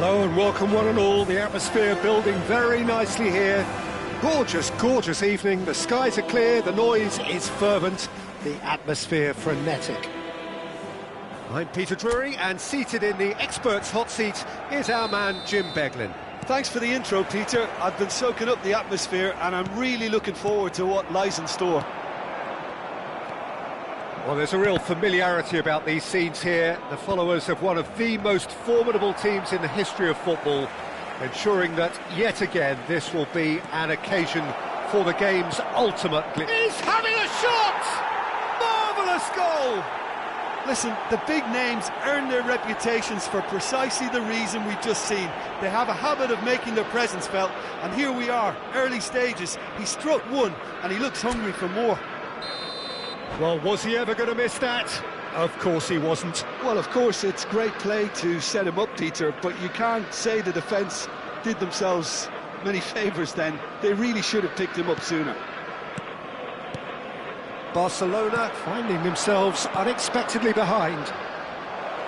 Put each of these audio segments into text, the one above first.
Hello and welcome one and all. The atmosphere building very nicely here. Gorgeous, gorgeous evening. The skies are clear, the noise is fervent, the atmosphere frenetic. I'm Peter Drury, and seated in the experts' hot seat is our man Jim Beglin. Thanks for the intro, Peter. I've been soaking up the atmosphere and I'm really looking forward to what lies in store. Well, there's a real familiarity about these scenes here. The followers of one of the most formidable teams in the history of football, ensuring that, yet again, this will be an occasion for the game's ultimate glimpse. He's having a shot! Marvellous goal! Listen, the big names earn their reputations for precisely the reason we've just seen. They have a habit of making their presence felt, and here we are, early stages. He struck one, and he looks hungry for more. Well, was he ever going to miss that? Of course he wasn't. Well, of course, it's great play to set him up, Peter, but you can't say the defence did themselves many favours then. They really should have picked him up sooner. Barcelona finding themselves unexpectedly behind.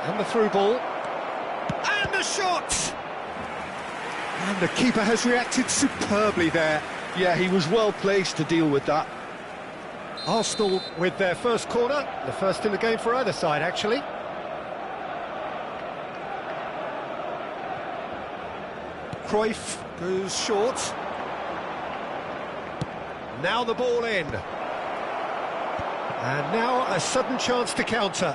And the through ball. And the shot! And the keeper has reacted superbly there. Yeah, he was well placed to deal with that. Arsenal with their first corner, the first in the game for either side, actually. Cruyff goes short. Now the ball in. And now a sudden chance to counter.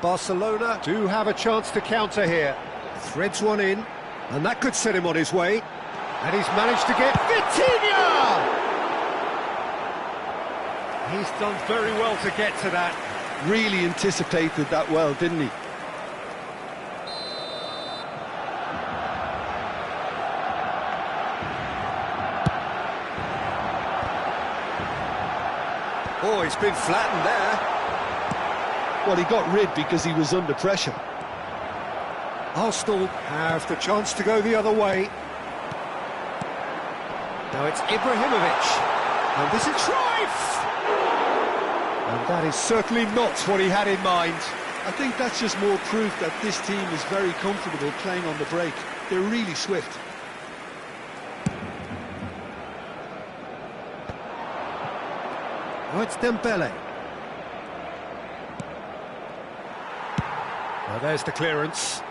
Barcelona do have a chance to counter here. Threads one in, and that could set him on his way. And he's managed to get Vitinha! He's done very well to get to that. Really anticipated that well, didn't he? Oh, he's been flattened there. Well, he got rid because he was under pressure. Arsenal have the chance to go the other way. Now it's Ibrahimovic. And this is Cruyff! And that is certainly not what he had in mind. I think that's just more proof that this team is very comfortable playing on the break. They're really swift. Now it's Dembele. Now there's the clearance.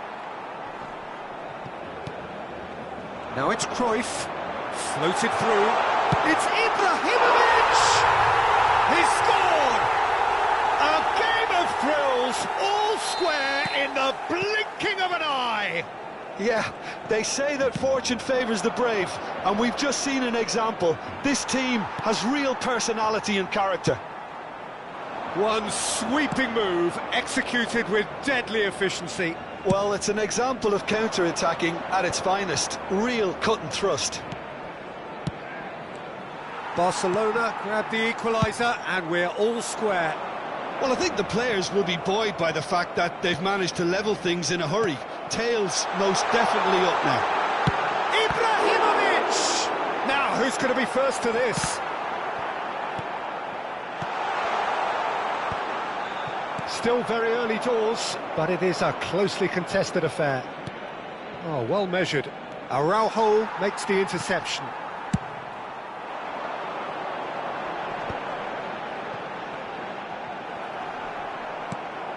Now it's Cruyff. Floated through. It's Ibrahimovic! He scored! A game of thrills, all square in the blinking of an eye! Yeah, they say that fortune favours the brave, and we've just seen an example. This team has real personality and character. One sweeping move, executed with deadly efficiency. Well, it's an example of counter-attacking at its finest. Real cut and thrust. Barcelona grab the equaliser, and we're all square. Well, I think the players will be buoyed by the fact that they've managed to level things in a hurry. Tails most definitely up now. Ibrahimovic! Now, who's going to be first to this? Still very early doors, but it is a closely contested affair. Oh, well measured. Araujo makes the interception.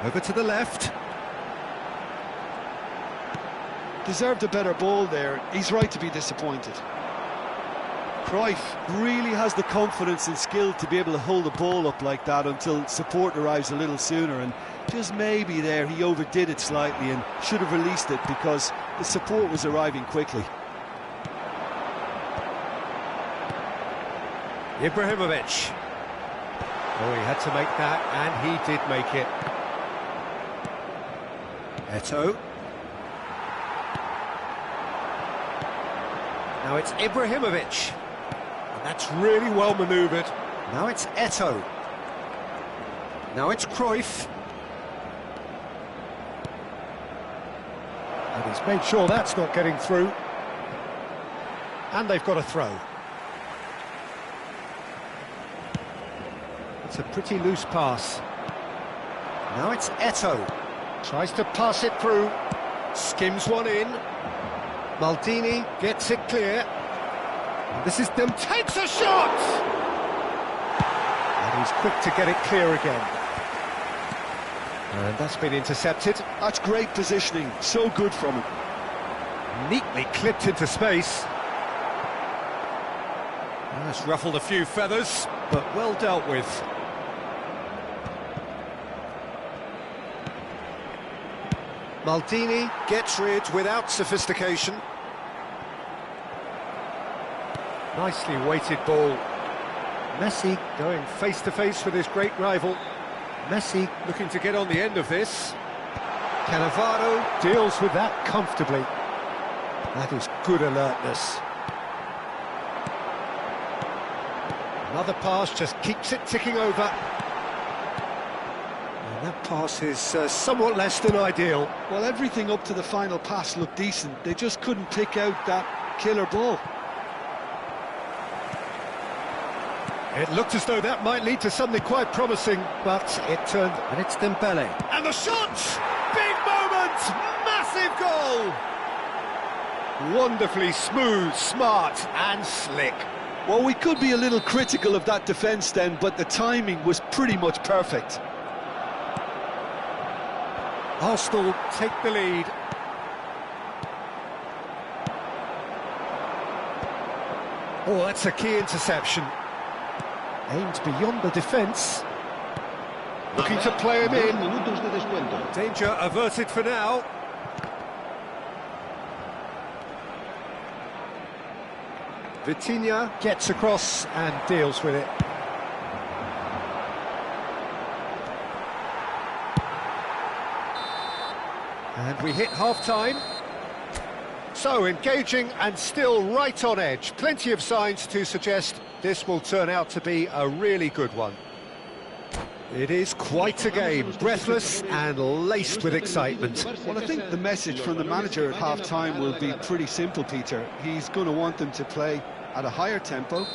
Over to the left. Deserved a better ball there. He's right to be disappointed. Cruyff really has the confidence and skill to be able to hold the ball up like that until support arrives a little sooner, and just maybe there he overdid it slightly and should have released it because the support was arriving quickly. Ibrahimovic. Oh, he had to make that, and he did make it. Eto'o. Now it's Ibrahimovic. And that's really well manoeuvred. Now it's Eto'o. Now it's Cruyff. And he's made sure that's not getting through. And they've got a throw. It's a pretty loose pass. Now it's Eto'o. Tries to pass it through. Skims one in. Maldini gets it clear. And this is them, takes a shot! And he's quick to get it clear again. And that's been intercepted. That's great positioning, so good from him. Neatly clipped into space. That's ruffled a few feathers, but well dealt with. Maldini gets rid without sophistication. Nicely weighted ball. Messi going face-to-face with his great rival. Messi looking to get on the end of this. Cannavaro deals with that comfortably. That is good alertness. Another pass just keeps it ticking over. And that pass is somewhat less than ideal. Well, everything up to the final pass looked decent. They just couldn't pick out that killer ball. It looked as though that might lead to something quite promising, but it turned, and it's Dembele. And the shot! Big moment! Massive goal! Wonderfully smooth, smart and slick. Well, we could be a little critical of that defence then, but the timing was pretty much perfect. Arsenal take the lead. Oh, that's a key interception. Aimed beyond the defence. Looking to play him in. Danger averted for now. Vitinha gets across and deals with it. And we hit half-time. So, engaging and still right on edge. Plenty of signs to suggest this will turn out to be a really good one. It is quite a game, breathless and laced with excitement. Well, I think the message from the manager at half-time will be pretty simple, Peter. He's going to want them to play at a higher tempo,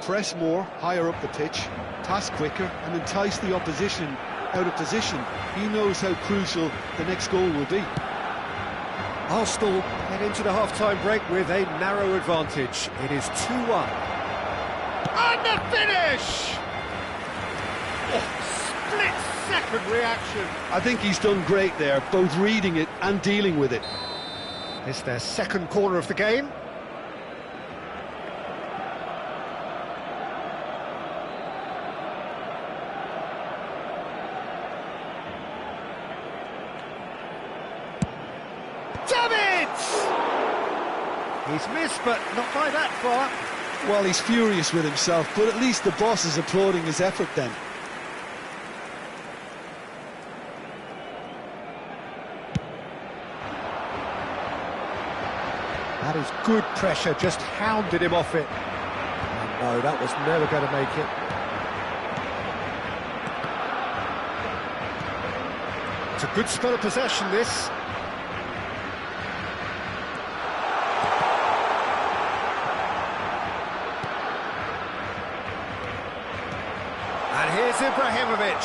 press more, higher up the pitch, pass quicker and entice the opposition out of position. He knows how crucial the next goal will be. Arsenal head into the half-time break with a narrow advantage. It is 2-1. And the finish! Split-second reaction. I think he's done great there, both reading it and dealing with it. It's their second corner of the game. He's missed, but not by that far. Well, he's furious with himself, but at least the boss is applauding his effort then. That is good pressure, just hounded him off it. And no, that was never going to make it. It's a good spell of possession, this. And here's Ibrahimovic.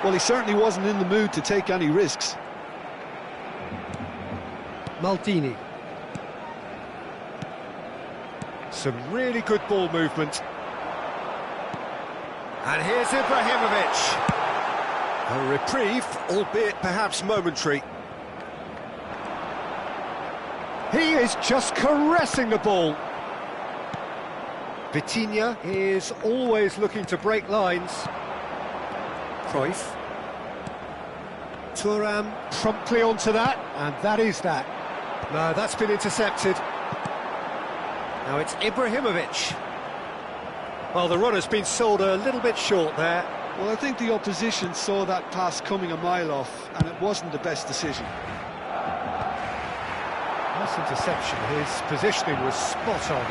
Well, he certainly wasn't in the mood to take any risks. Maldini. Some really good ball movement. And here's Ibrahimovic. A reprieve, albeit perhaps momentary. He is just caressing the ball. Vitinha is always looking to break lines. Cruyff. Thuram promptly onto that, and that is that. No, that's been intercepted. Now it's Ibrahimovic. Well, the runner's been sold a little bit short there. Well, I think the opposition saw that pass coming a mile off, and it wasn't the best decision. Nice interception. His positioning was spot on.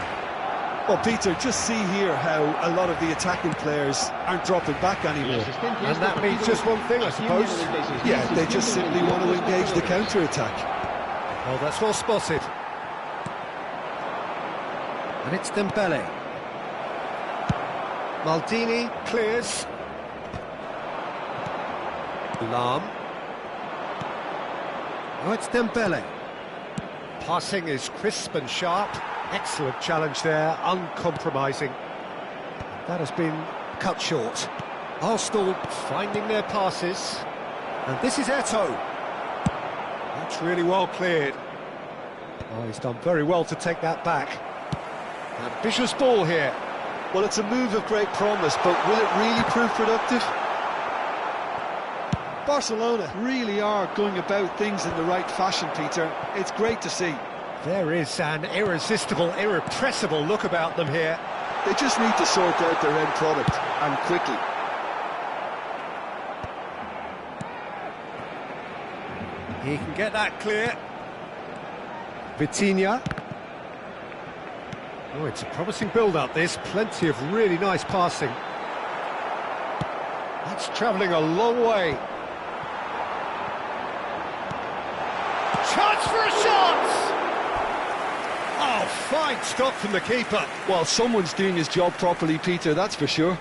Well, Peter, just see here how a lot of the attacking players aren't dropping back anymore. And that means just one thing, I suppose. Yeah, they just simply want to engage the counter-attack. Well, that's well spotted. And it's Dembele. Maldini clears. Lam. Oh, it's Dembele. Passing is crisp and sharp. Excellent challenge there, uncompromising. That has been cut short. Arsenal finding their passes. And this is Eto'o. That's really well cleared. Oh, he's done very well to take that back. Ambitious ball here. Well, it's a move of great promise, but will it really prove productive? Barcelona really are going about things in the right fashion, Peter. It's great to see. There is an irresistible, irrepressible look about them here. They just need to sort out their end product, and quickly. He can get that clear. Vitinha. Oh, it's a promising build-up, this. Plenty of really nice passing. That's travelling a long way. Chance for a shot! Oh, fine stop from the keeper. Well, someone's doing his job properly, Peter, that's for sure.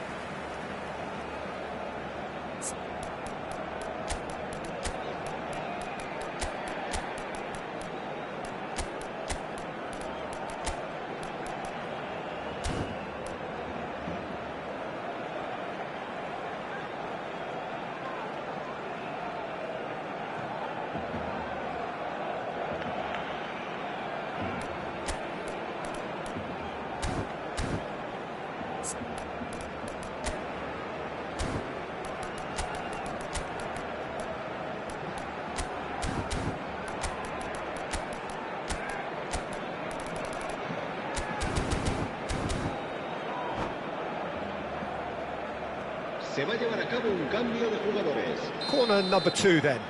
Se va a llevar a cabo un cambio de jugadores. Corner number 2 then.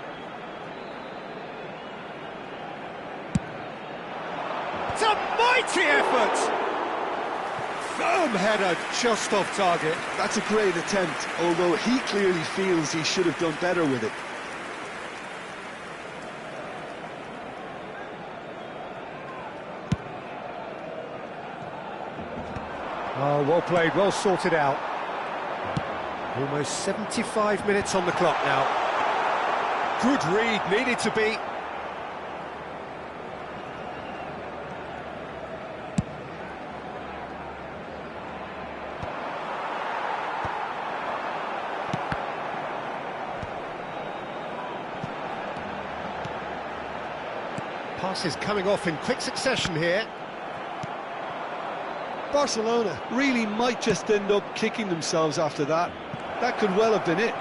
It's a mighty effort! Firm header just off target. That's a great attempt, although he clearly feels he should have done better with it. Oh, well played, well sorted out. Almost 75 minutes on the clock now. Good read, needed to be. Passes coming off in quick succession here. Barcelona really might just end up kicking themselves after that. That could well have been it.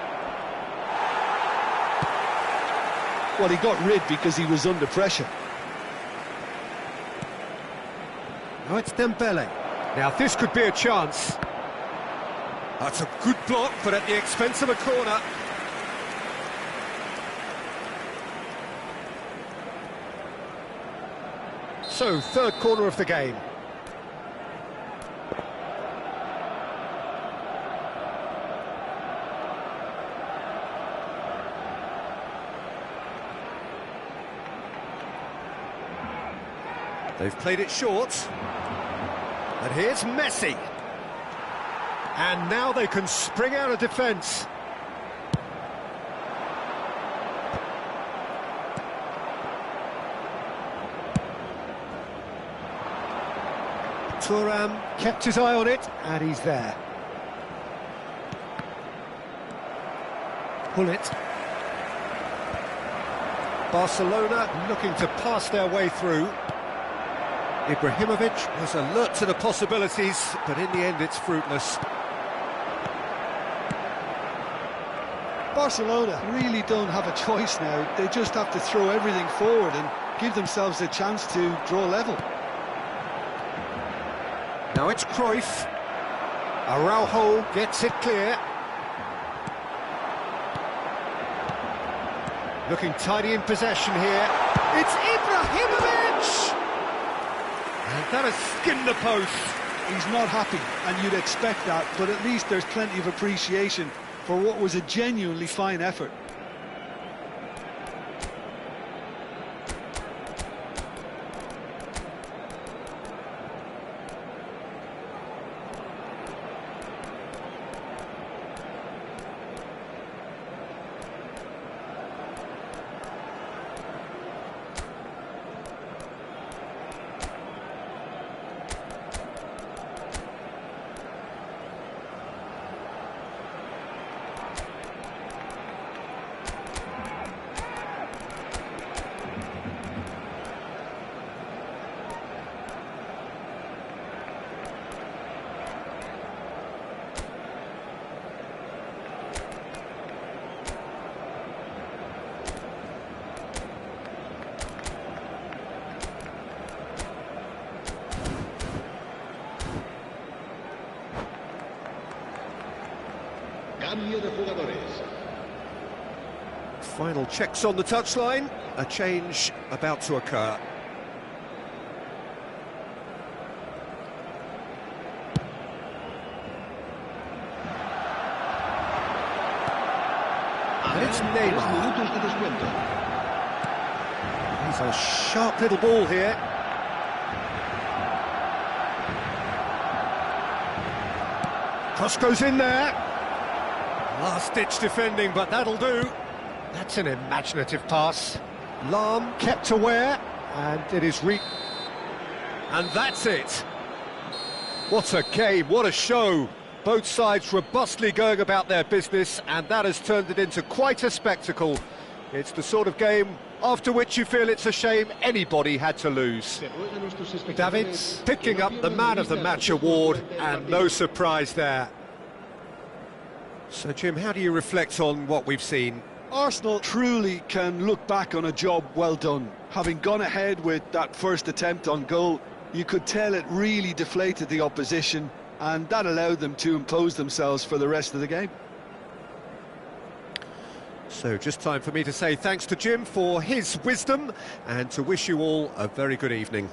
Well, he got rid because he was under pressure. Now it's Dembele. Now this could be a chance. That's a good block, but at the expense of a corner. So, third corner of the game. They've played it short. And here's Messi. And now they can spring out of defence. Thuram kept his eye on it, and he's there. Pull it. Barcelona looking to pass their way through. Ibrahimovic was alert to the possibilities, but in the end it's fruitless. Barcelona really don't have a choice now. They just have to throw everything forward and give themselves a chance to draw level. Now it's Cruyff. Araujo gets it clear. Looking tidy in possession here. It's Ibrahimovic! And that has skinned the post. He's not happy, and you'd expect that, but at least there's plenty of appreciation for what was a genuinely fine effort. Cambio de jugadores. Final checks on the touchline. A change about to occur. And it's Neymar. Minutos de descuento. He's a sharp little ball here. Cross goes in there. Last-ditch defending, but that'll do. That's an imaginative pass. Lahm kept aware, and it is and that's it. What a game, what a show. Both sides robustly going about their business, and that has turned it into quite a spectacle. It's the sort of game after which you feel it's a shame anybody had to lose. Davids picking up the Man of the Match award, and no surprise there. So, Jim, how do you reflect on what we've seen? Arsenal truly can look back on a job well done. Having gone ahead with that first attempt on goal, you could tell it really deflated the opposition, and that allowed them to impose themselves for the rest of the game. So just time for me to say thanks to Jim for his wisdom and to wish you all a very good evening.